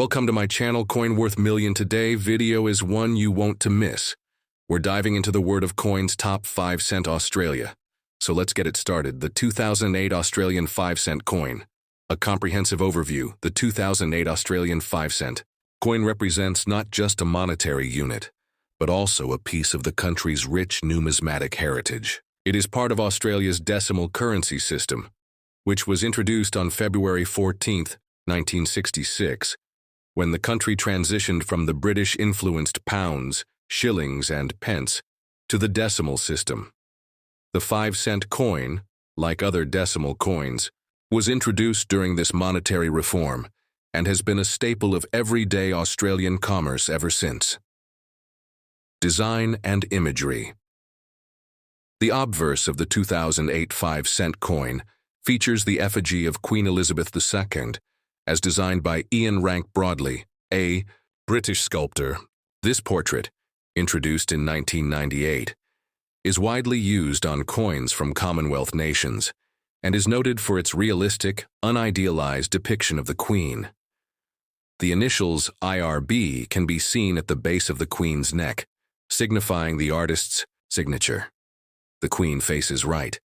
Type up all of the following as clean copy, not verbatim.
Welcome to my channel, Coin Worth Million. Today video is one you won't to miss. We're diving into the world of coins top 5 cent Australia. So let's get it started. The 2008 Australian 5 cent coin. A comprehensive overview. The 2008 Australian 5 cent coin represents not just a monetary unit, but also a piece of the country's rich numismatic heritage. It is part of Australia's decimal currency system, which was introduced on February 14, 1966, when the country transitioned from the British-influenced pounds, shillings, and pence to the decimal system. The 5 cent coin, like other decimal coins, was introduced during this monetary reform and has been a staple of everyday Australian commerce ever since. Design and imagery. The obverse of the 2008 5 cent coin features the effigy of Queen Elizabeth II, as designed by Ian Rank Broadley, a British sculptor. This portrait, introduced in 1998, is widely used on coins from Commonwealth nations and is noted for its realistic, unidealized depiction of the Queen. The initials IRB can be seen at the base of the Queen's neck, signifying the artist's signature. The Queen faces right,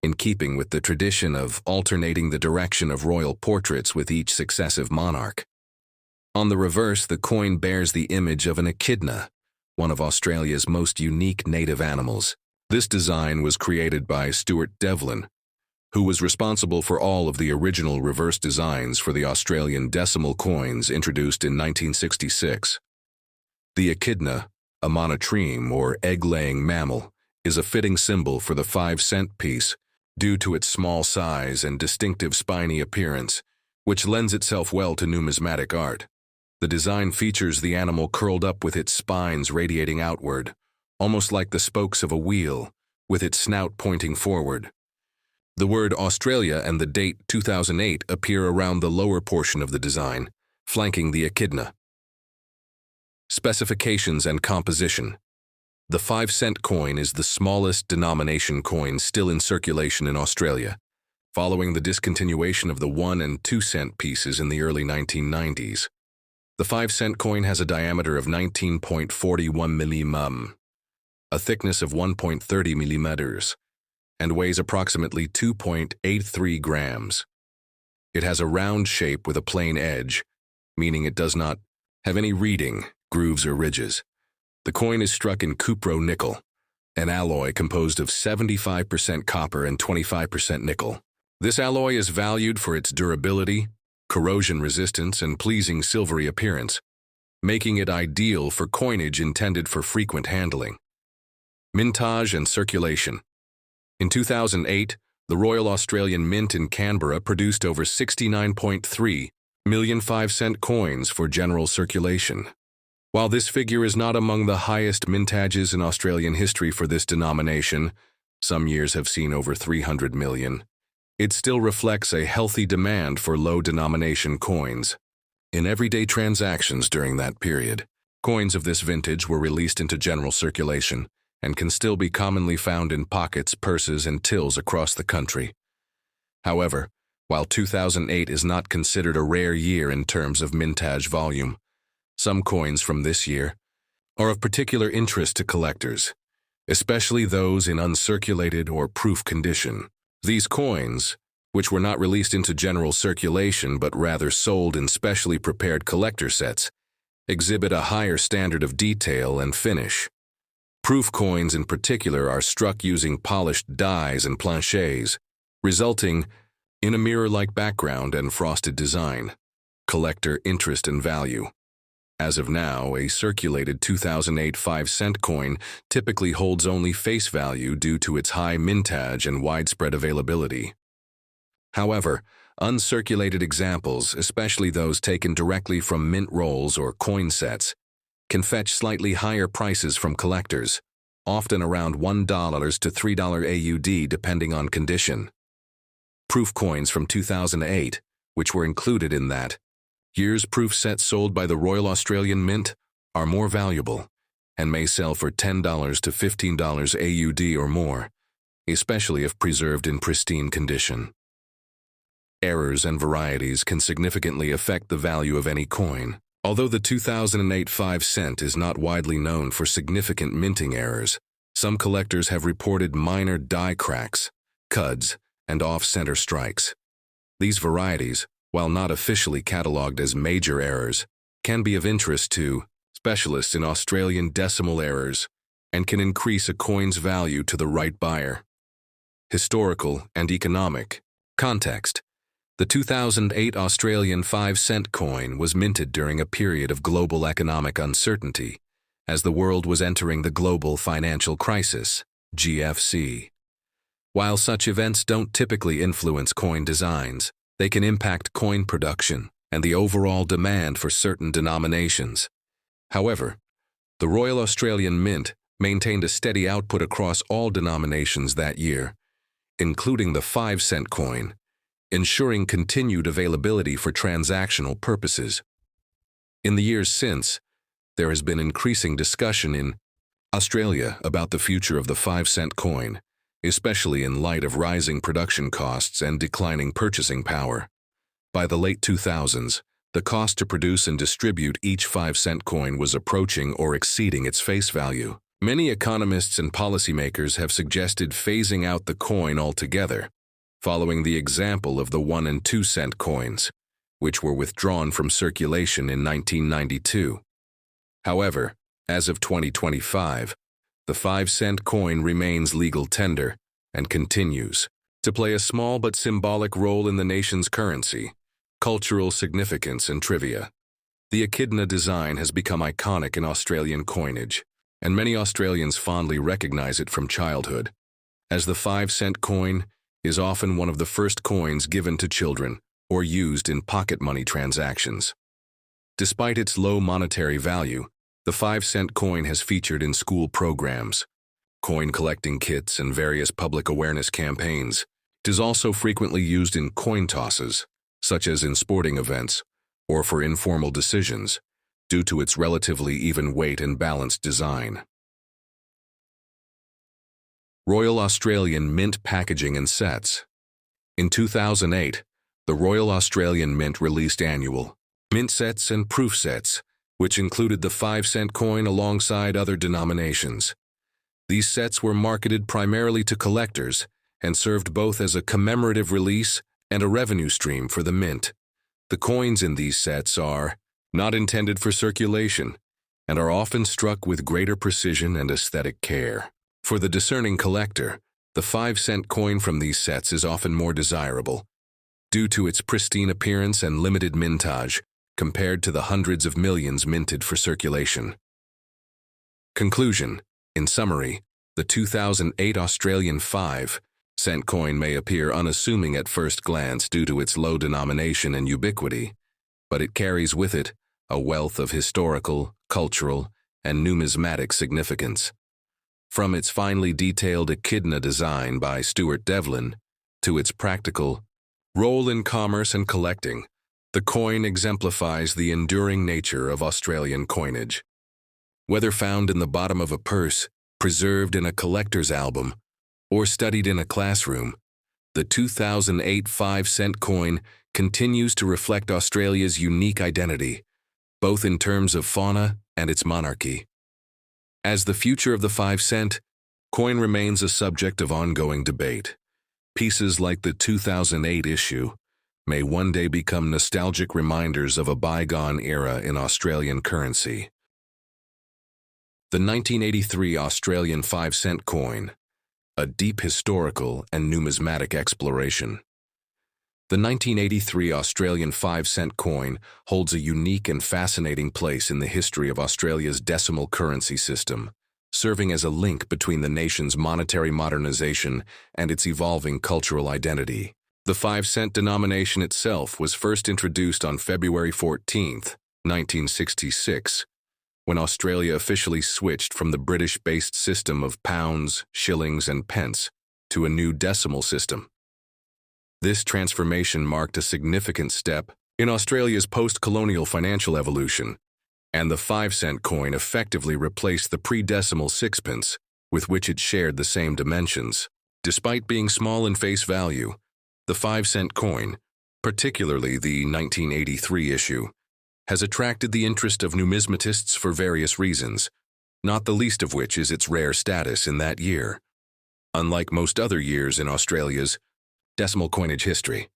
in keeping with the tradition of alternating the direction of royal portraits with each successive monarch. On the reverse, the coin bears the image of an echidna, one of Australia's most unique native animals. This design was created by Stuart Devlin, who was responsible for all of the original reverse designs for the Australian decimal coins introduced in 1966. The echidna, a monotreme or egg-laying mammal, is a fitting symbol for the 5 cent piece, due to its small size and distinctive spiny appearance, which lends itself well to numismatic art. The design features the animal curled up with its spines radiating outward, almost like the spokes of a wheel, with its snout pointing forward. The word Australia and the date 2008 appear around the lower portion of the design, flanking the echidna. Specifications and composition. The 5 cent coin is the smallest denomination coin still in circulation in Australia, following the discontinuation of the 1 and 2 cent pieces in the early 1990s. The 5 cent coin has a diameter of 19.41 mm, a thickness of 1.30 millimeters, and weighs approximately 2.83 grams. It has a round shape with a plain edge, meaning it does not have any reading, grooves, or ridges. The coin is struck in cupro-nickel, an alloy composed of 75% copper and 25% nickel. This alloy is valued for its durability, corrosion resistance, and pleasing silvery appearance, making it ideal for coinage intended for frequent handling. Mintage and circulation. In 2008, the Royal Australian Mint in Canberra produced over 69.3 million 5 cent coins for general circulation. While this figure is not among the highest mintages in Australian history for this denomination, some years have seen over 300 million, it still reflects a healthy demand for low-denomination coins. In everyday transactions during that period, coins of this vintage were released into general circulation and can still be commonly found in pockets, purses, and tills across the country. However, while 2008 is not considered a rare year in terms of mintage volume, some coins from this year are of particular interest to collectors, especially those in uncirculated or proof condition. These coins, which were not released into general circulation but rather sold in specially prepared collector sets, exhibit a higher standard of detail and finish. Proof coins in particular are struck using polished dies and planchets, resulting in a mirror-like background and frosted design. Collector interest and value. As of now, a circulated 2008 5 cent coin typically holds only face value due to its high mintage and widespread availability. However, uncirculated examples, especially those taken directly from mint rolls or coin sets, can fetch slightly higher prices from collectors, often around $1 to $3 AUD depending on condition. Proof coins from 2008, which were included in that year's proof sets sold by the Royal Australian Mint, are more valuable and may sell for $10 to $15 AUD or more, especially if preserved in pristine condition. Errors and varieties can significantly affect the value of any coin. Although the 2008 5-cent is not widely known for significant minting errors, some collectors have reported minor die cracks, cuds, and off-center strikes. These varieties, while not officially catalogued as major errors, can be of interest to specialists in Australian decimal errors and can increase a coin's value to the right buyer. Historical and economic context. The 2008 Australian 5-cent coin was minted during a period of global economic uncertainty, as the world was entering the global financial crisis, GFC. While such events don't typically influence coin designs, they can impact coin production and the overall demand for certain denominations. However, the Royal Australian Mint maintained a steady output across all denominations that year, including the 5-cent coin, ensuring continued availability for transactional purposes. In the years since, there has been increasing discussion in Australia about the future of the 5-cent coin, especially in light of rising production costs and declining purchasing power. By the late 2000s, the cost to produce and distribute each 5-cent coin was approaching or exceeding its face value. Many economists and policymakers have suggested phasing out the coin altogether, following the example of the 1 and 2 cent coins, which were withdrawn from circulation in 1992. However, as of 2025, the 5-cent coin remains legal tender and continues to play a small but symbolic role in the nation's currency, cultural significance, and trivia. The echidna design has become iconic in Australian coinage, and many Australians fondly recognize it from childhood, as the 5-cent coin is often one of the first coins given to children or used in pocket money transactions. Despite its low monetary value, the 5-cent coin has featured in school programs, coin collecting kits, and various public awareness campaigns. It is also frequently used in coin tosses, such as in sporting events or for informal decisions, due to its relatively even weight and balanced design. Royal Australian Mint packaging and sets. In 2008, the Royal Australian Mint released annual mint sets and proof sets, which included the 5-cent coin alongside other denominations. These sets were marketed primarily to collectors and served both as a commemorative release and a revenue stream for the mint. The coins in these sets are not intended for circulation and are often struck with greater precision and aesthetic care. For the discerning collector, the 5-cent coin from these sets is often more desirable, due to its pristine appearance and limited mintage, compared to the hundreds of millions minted for circulation. Conclusion. In summary, the 2008 Australian 5-cent coin may appear unassuming at first glance due to its low denomination and ubiquity, but it carries with it a wealth of historical, cultural, and numismatic significance. From its finely detailed echidna design by Stuart Devlin to its practical role in commerce and collecting, the coin exemplifies the enduring nature of Australian coinage. Whether found in the bottom of a purse, preserved in a collector's album, or studied in a classroom, the 2008 5-cent coin continues to reflect Australia's unique identity, both in terms of fauna and its monarchy. As the future of the 5-cent coin remains a subject of ongoing debate, pieces like the 2008 issue may one day become nostalgic reminders of a bygone era in Australian currency. The 1983 Australian 5-cent coin, a deep historical and numismatic exploration. The 1983 Australian 5-cent coin holds a unique and fascinating place in the history of Australia's decimal currency system, serving as a link between the nation's monetary modernization and its evolving cultural identity. The 5-cent denomination itself was first introduced on February 14, 1966, when Australia officially switched from the British-based system of pounds, shillings, and pence to a new decimal system. This transformation marked a significant step in Australia's post-colonial financial evolution, and the 5-cent coin effectively replaced the pre-decimal sixpence, with which it shared the same dimensions. Despite being small in face value, the 5-cent coin particularly the 1983 issue, has attracted the interest of numismatists for various reasons, not the least of which is its rare status in that year. Unlike most other years in Australia's decimal coinage history,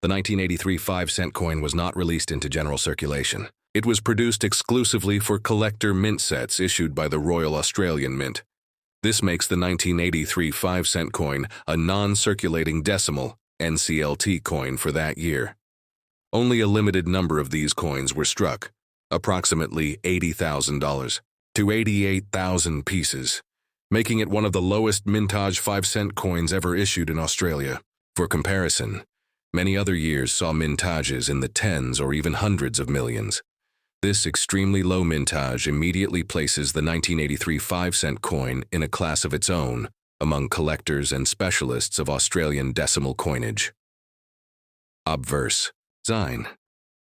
the 1983 5-cent coin was not released into general circulation. It was produced exclusively for collector mint sets issued by the Royal Australian Mint. This makes the 1983 5-cent coin a non-circulating decimal NCLT coin for that year. Only a limited number of these coins were struck, approximately $80,000 to 88,000 pieces, making it one of the lowest mintage 5-cent coins ever issued in Australia. For comparison, many other years saw mintages in the tens or even hundreds of millions. This extremely low mintage immediately places the 1983 5-cent coin in a class of its own among collectors and specialists of Australian decimal coinage. Obverse design.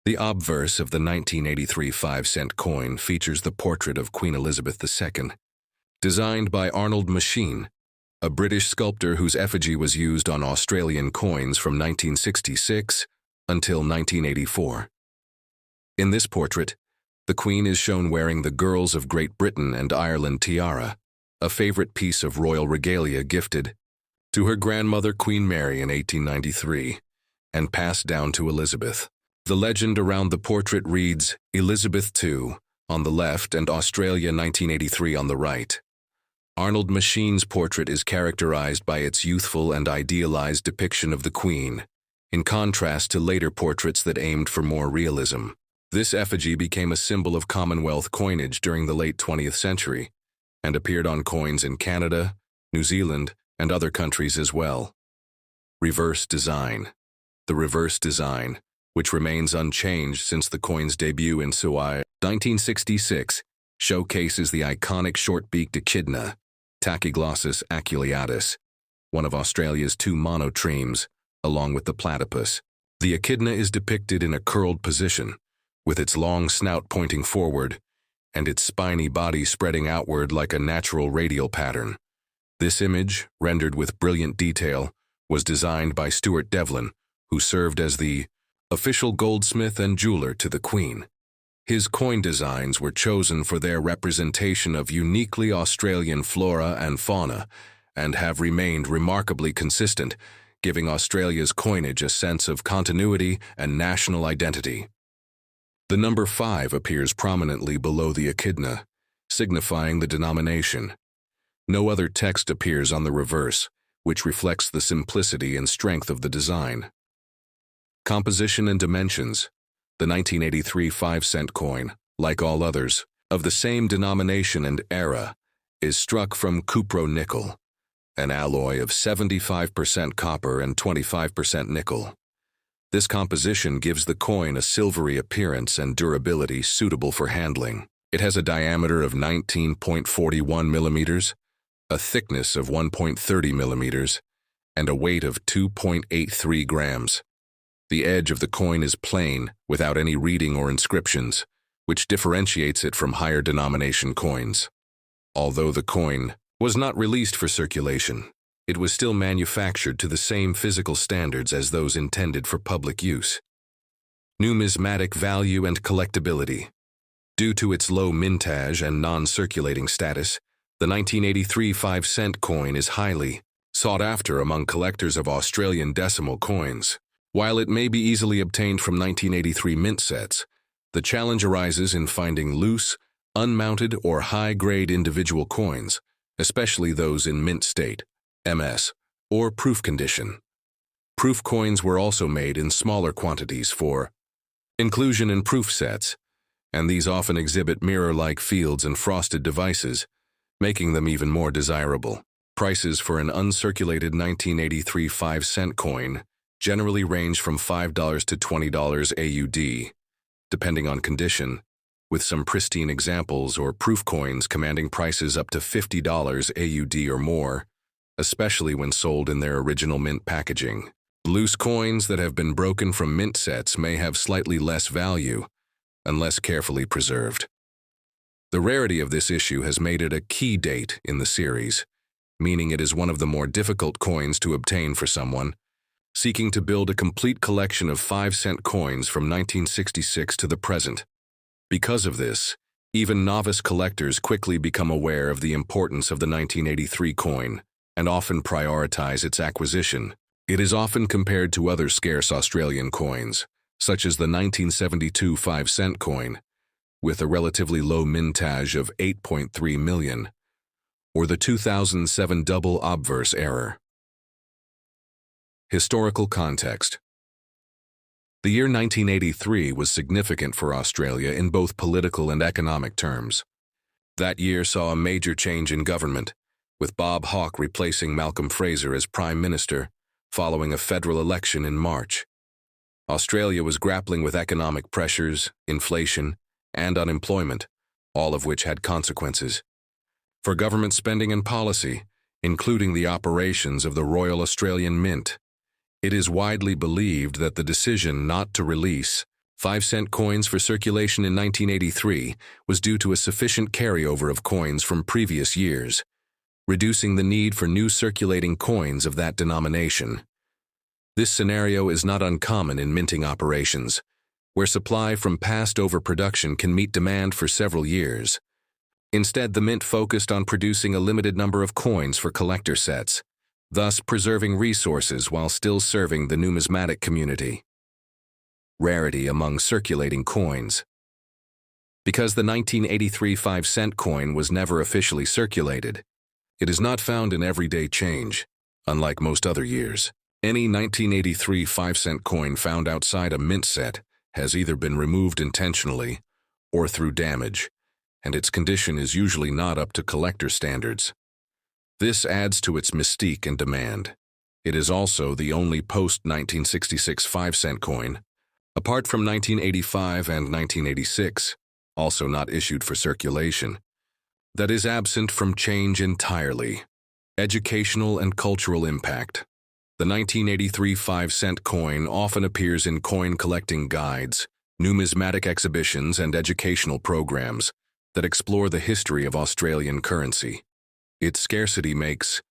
The obverse of the 1983 5-cent coin features the portrait of Queen Elizabeth II, designed by Arnold Machine, a British sculptor whose effigy was used on Australian coins from 1966 until 1984. In this portrait, the Queen is shown wearing the Girls of Great Britain and Ireland tiara, a favorite piece of royal regalia gifted to her grandmother Queen Mary in 1893 and passed down to Elizabeth. The legend around the portrait reads Elizabeth II on the left and Australia 1983 on the right. Arnold Machine's portrait is characterized by its youthful and idealized depiction of the Queen, in contrast to later portraits that aimed for more realism. This effigy became a symbol of Commonwealth coinage during the late 20th century and appeared on coins in Canada, New Zealand, and other countries as well. Reverse design. The reverse design, which remains unchanged since the coin's debut in Suai 1966, showcases the iconic short-beaked echidna, Tachyglossus aculeatus, one of Australia's two monotremes, along with the platypus. The echidna is depicted in a curled position, with its long snout pointing forward and its spiny body spreading outward like a natural radial pattern. This image, rendered with brilliant detail, was designed by Stuart Devlin, who served as the official goldsmith and jeweler to the Queen. His coin designs were chosen for their representation of uniquely Australian flora and fauna and have remained remarkably consistent, giving Australia's coinage a sense of continuity and national identity. The number 5 appears prominently below the echidna, signifying the denomination. No other text appears on the reverse, which reflects the simplicity and strength of the design. Composition and dimensions. The 1983 5-cent coin, like all others, of the same denomination and era, is struck from cupro-nickel, an alloy of 75% copper and 25% nickel. This composition gives the coin a silvery appearance and durability suitable for handling. It has a diameter of 19.41 millimeters, a thickness of 1.30 millimeters, and a weight of 2.83 grams. The edge of the coin is plain, without any reading or inscriptions, which differentiates it from higher denomination coins. Although the coin was not released for circulation, it was still manufactured to the same physical standards as those intended for public use. Numismatic value and collectability. Due to its low mintage and non-circulating status, the 1983 5-cent coin is highly sought after among collectors of Australian decimal coins. While it may be easily obtained from 1983 mint sets, the challenge arises in finding loose, unmounted, or high-grade individual coins, especially those in mint state, MS, or proof condition. Proof coins were also made in smaller quantities for inclusion in proof sets, and these often exhibit mirror-like fields and frosted devices, making them even more desirable. Prices for an uncirculated 1983 5-cent coin generally range from $5 to $20 AUD, depending on condition, with some pristine examples or proof coins commanding prices up to $50 AUD or more, especially when sold in their original mint packaging. Loose coins that have been broken from mint sets may have slightly less value, unless carefully preserved. The rarity of this issue has made it a key date in the series, meaning it is one of the more difficult coins to obtain for someone, seeking to build a complete collection of 5-cent coins from 1966 to the present. Because of this, even novice collectors quickly become aware of the importance of the 1983 coin and often prioritize its acquisition. It is often compared to other scarce Australian coins, such as the 1972 5-cent coin, with a relatively low mintage of 8.3 million, or the 2007 double obverse error. Historical context. The year 1983 was significant for Australia in both political and economic terms. That year saw a major change in government, with Bob Hawke replacing Malcolm Fraser as Prime Minister following a federal election in March. Australia was grappling with economic pressures, inflation, and unemployment, all of which had consequences for government spending and policy, including the operations of the Royal Australian Mint. It is widely believed that the decision not to release 5-cent coins for circulation in 1983 was due to a sufficient carryover of coins from previous years, reducing the need for new circulating coins of that denomination. This scenario is not uncommon in minting operations, where supply from past overproduction can meet demand for several years. Instead, the mint focused on producing a limited number of coins for collector sets, thus preserving resources while still serving the numismatic community. Rarity among circulating coins. Because the 1983 5-cent coin was never officially circulated, it is not found in everyday change, unlike most other years. Any 1983 5-cent coin found outside a mint set has either been removed intentionally or through damage, and its condition is usually not up to collector standards. This adds to its mystique and demand. It is also the only post-1966 5-cent coin, apart from 1985 and 1986, also not issued for circulation, that is absent from change entirely. Educational and cultural impact. The 1983 5-cent coin often appears in coin collecting guides, numismatic exhibitions, and educational programs that explore the history of Australian currency. Its scarcity makes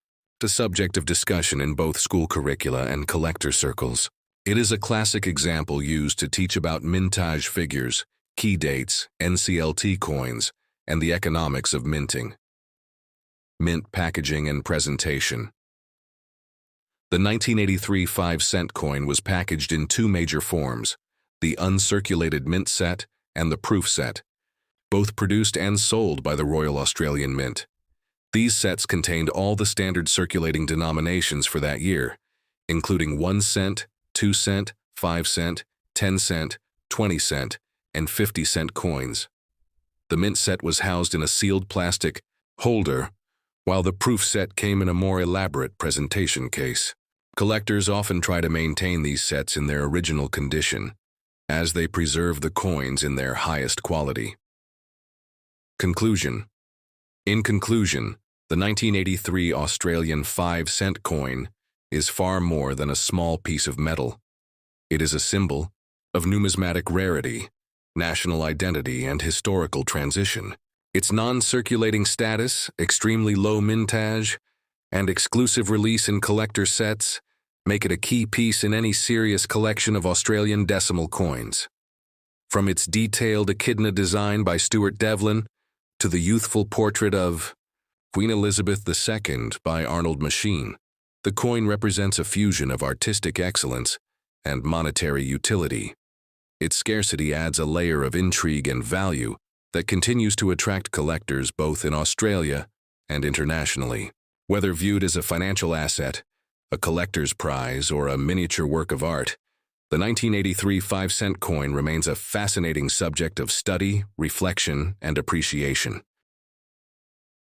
it a subject of discussion in both school curricula and collector circles. It is a classic example used to teach about mintage figures, key dates, NCLT coins, and the economics of minting. Mint packaging and presentation. The 1983 5-cent coin was packaged in two major forms, the uncirculated mint set and the proof set, both produced and sold by the Royal Australian Mint. These sets contained all the standard circulating denominations for that year, including 1 cent, 2 cent, 5 cent, 10 cent, 20 cent, and 50-cent coins. The mint set was housed in a sealed plastic holder, while the proof set came in a more elaborate presentation case. Collectors often try to maintain these sets in their original condition, as they preserve the coins in their highest quality. Conclusion. In conclusion, the 1983 Australian 5-cent coin is far more than a small piece of metal. It is a symbol of numismatic rarity, national identity, and historical transition. Its non-circulating status, extremely low mintage, and exclusive release in collector sets make it a key piece in any serious collection of Australian decimal coins. From its detailed echidna design by Stuart Devlin to the youthful portrait of Queen Elizabeth II by Arnold Machine, the coin represents a fusion of artistic excellence and monetary utility. Its scarcity adds a layer of intrigue and value that continues to attract collectors both in Australia and internationally. Whether viewed as a financial asset, a collector's prize, or a miniature work of art, the 1983 5-cent coin remains a fascinating subject of study, reflection, and appreciation.